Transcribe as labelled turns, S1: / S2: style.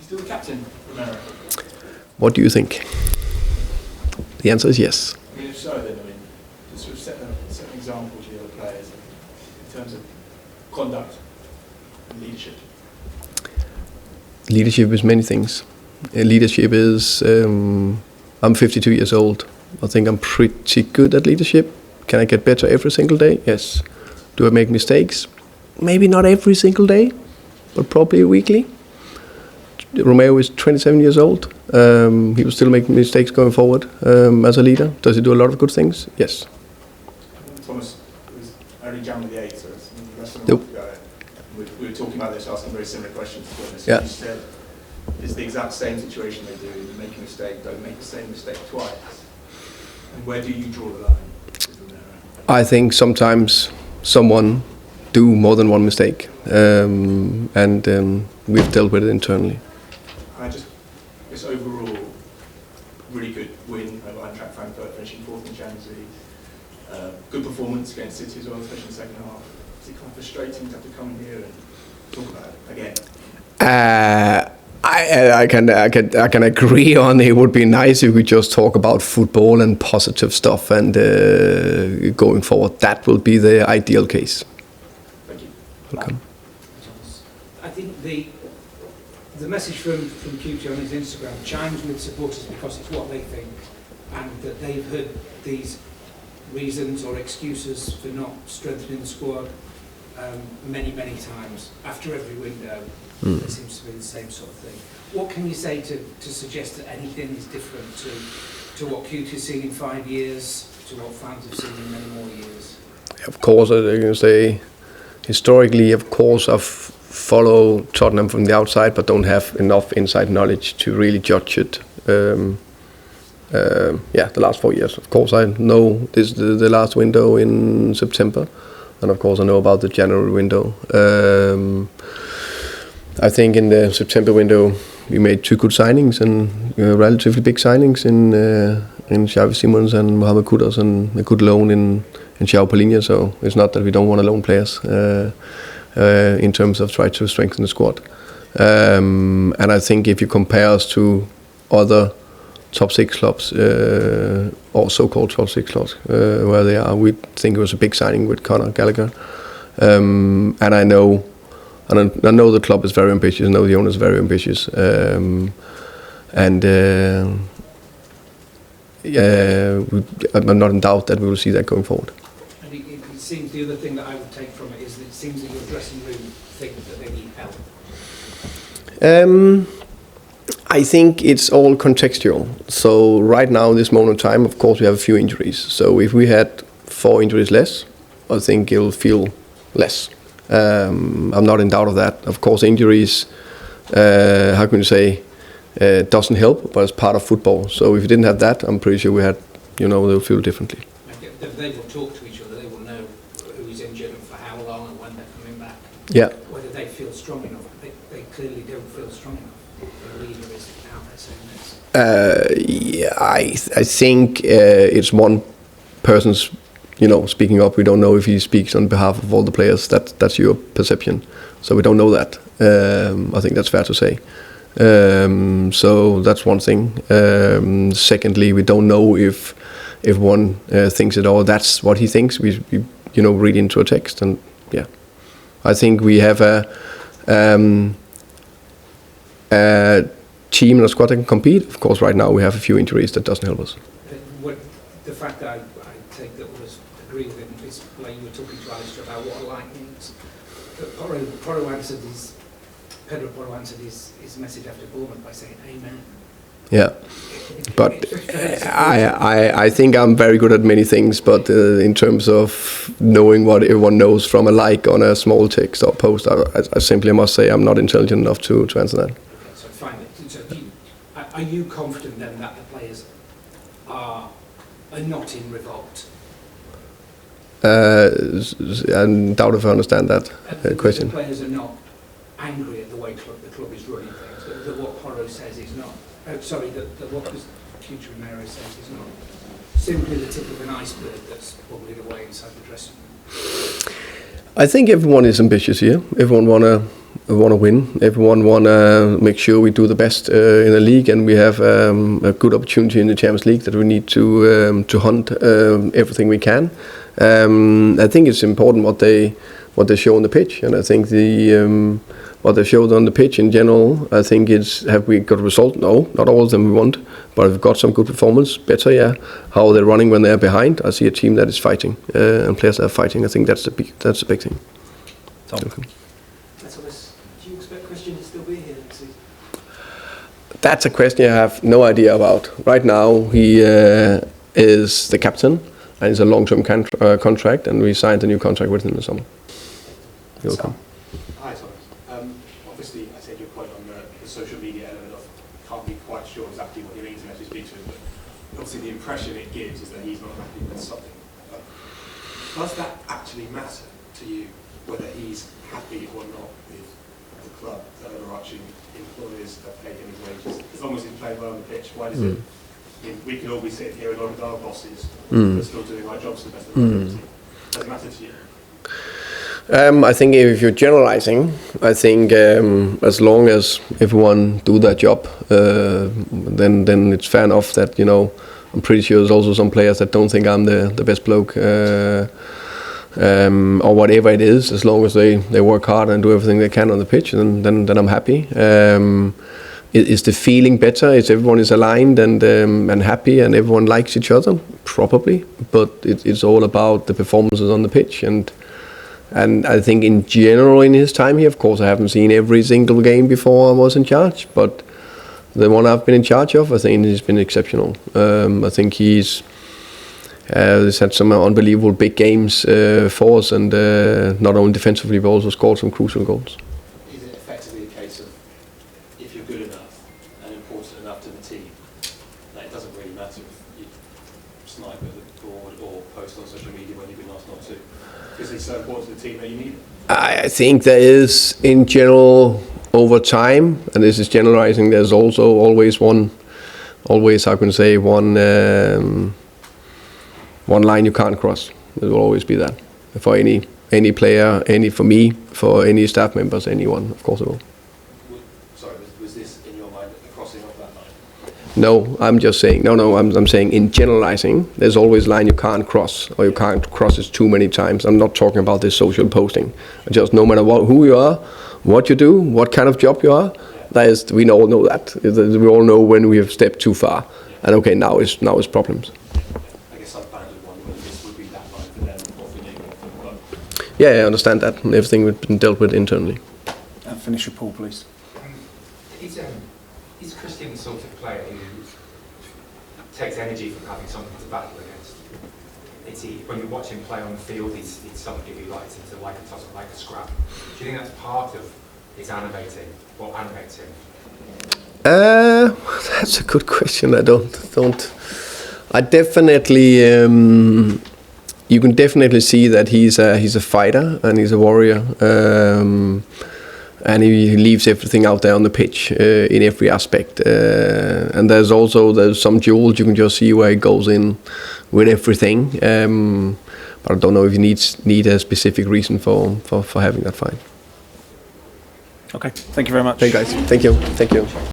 S1: Still the captain, Romero?
S2: What do you think? The answer is yes.
S1: I mean, if so, then, to sort of set an example to the other players in terms of conduct and leadership.
S2: Leadership is many things. Leadership is, I'm 52 years old. I think I'm pretty good at leadership. Can I get better every single day? Yes. Do I make mistakes? Maybe not every single day, but probably weekly. Romero is 27 years old. He will still make mistakes going forward as a leader. Does he do a lot of good things? Yes.
S1: Thomas was only January the 8th, so it's less than a
S2: Nope.
S1: month ago. We were talking about this, asking very similar questions to this.
S2: Yeah.
S1: You said it's the exact same situation they do. You make a mistake, don't make the same mistake twice. And where do you draw the line with Romero?
S2: I think sometimes someone do more than one mistake, and we've dealt with it internally.
S1: I just, this overall really good win over Eintracht Frankfurt, finishing 4th in Champions League. Good performance against City as well, especially in the second half. Is it kind of frustrating to have to come in here and talk about it again?
S2: I can agree on it would be nice if we just talk about football and positive stuff, and going forward, that will be the ideal case.
S1: Thank you.
S2: Welcome.
S3: I think the message from QT on his Instagram chimes with supporters because it's what they think, and that they've heard these reasons or excuses for not strengthening the squad many times. After every window, there seems to be the same sort of thing. What can you say to suggest that anything is different to what QT has seen in 5 years, to what fans have seen in many more years?
S2: Of course, I can say historically, of course, I've follow Tottenham from the outside, but don't have enough inside knowledge to really judge it. The last 4 years. Of course, I know this the last window in September, and of course, I know about the January window. I think in the September window, we made 2 good signings and relatively big signings in Xavi Simons and Mohamed Kudus, and a good loan in João Palhinha. So it's not that we don't want to loan players. In terms of try to strengthen the squad. And I think if you compare us to other top 6 clubs, or so-called top 6 clubs, where they are, we think it was a big signing with Conor Gallagher. And I know the club is very ambitious, I know the owner is very ambitious. I'm not in doubt that we will see that going forward.
S3: And it seems the other thing that I would take from it is that it seems that your dressing room think that they need help.
S2: I think it's all contextual. So right now, this moment in time, of course, we have a few injuries. So if we had 4 injuries less, I think it'll feel less. I'm not in doubt of that. Of course, injuries, how can you say, doesn't help, but it's part of football. So if you didn't have that, I'm pretty sure we had, they'll feel differently.
S3: They will talk to each other, they will know who is injured and for how long and when they're coming back.
S2: Yeah.
S3: Whether they feel strong enough, they clearly don't feel strong enough. The leader is out there saying this.
S2: I think it's one person's, speaking up. We don't know if he speaks on behalf of all the players. That's your perception. So we don't know that. I think that's fair to say. So that's one thing. Secondly, we don't know if one thinks it all. That's what he thinks. We read into a text, and yeah, I think we have a team and a squad that can compete. Of course, right now we have a few injuries that doesn't help us.
S3: The fact that I take that was agree with him is like you were talking to Alistair about what a light means. But Pedro Porro answered his message after Bournemouth by saying amen.
S2: Yeah, but I think I'm very good at many things, but in terms of knowing what everyone knows from a like on a small text or post, I simply must say I'm not intelligent enough to answer that.
S3: Okay, so finally, are you confident then that the players are not in revolt?
S2: I doubt if I understand that question.
S3: The players are not angry at the way the club is running things, that what Porro says is not, that what Romero says is not simply the tip of an iceberg that's bubbling away inside the dressing room.
S2: I think everyone is ambitious here. Everyone want to want to win. Everyone want to make sure we do the best in the league, and we have a good opportunity in the Champions League that we need to hunt everything we can. I think it's important what they show on the pitch, and I think what they showed on the pitch in general, I think have we got a result? No, not all of them we want, but we've got some good performance, better, yeah. How they're running when they're behind. I see a team that is fighting and players that are fighting. I think that's the big thing.
S4: Tom.
S2: Okay.
S3: Do you expect Christian to still be here next season?
S2: That's a question I have no idea about. Right now, he is the captain, and it's a long-term contract, and we signed a new contract with him in the summer. He'll come.
S5: Hi, Thomas. Obviously, I take your point on the social media element of can't be quite sure exactly what he means unless we speak to him, but obviously the impression it gives is that he's not happy with something. Does that actually matter to you, whether he's happy or not with the club, the overarching employers that pay him his wages? As long as he's playing well on the pitch, why does it? We could all be sitting here along with our bosses, but still doing our jobs to the best of our ability. Does it matter to you?
S2: I think if you're generalizing, I think as long as everyone do their job, then it's fair enough that, you know, I'm pretty sure there's also some players that don't think I'm the best bloke or whatever it is. As long as they work hard and do everything they can on the pitch, then I'm happy. Is the feeling better? Is everyone is aligned and happy and everyone likes each other? Probably, but it's all about the performances on the pitch. And I think in general in his time here, of course, I haven't seen every single game before I was in charge, but the one I've been in charge of, I think he's been exceptional. I think he's had some unbelievable big games for us, and not only defensively, but also scored some crucial goals.
S5: Is it effectively a case of if you're good enough and important enough to the team, that it doesn't really matter if you snipe at the board or post on social media when you've been asked not to? Because it's so important to the team that you need it?
S2: I think there is, in general, over time, and this is generalizing, there's also always how can I say, one line you can't cross. There will always be that for any player, for me, for any staff members, anyone, of course it will.
S5: Sorry, was this in your mind, the crossing of that line?
S2: No, I'm just saying, I'm saying in generalizing, there's always a line you can't cross, or you can't cross it too many times. I'm not talking about this social posting. Just no matter who you are, what you do, what kind of job you are, we all know that. We all know when we have stepped too far. And okay, now it's problems.
S5: I guess some fans would wonder whether this would be that line for them or for you.
S2: Yeah, I understand that. And everything we've been dealt with internally.
S4: And finish with Paul, please.
S6: Is Christian the sort of player who takes energy from having something to battle against? When you watch him play on the field, he's somebody who likes it to like a scrap. Do you think that's part of his animating? What animates him?
S2: That's a good question. I don't. I definitely. You can definitely see that he's a fighter and he's a warrior. And he leaves everything out there on the pitch in every aspect. And there's some duels you can just see where he goes in with everything. But I don't know if you need a specific reason for having that fight.
S4: Okay, thank you very much.
S2: Hey guys, thank you.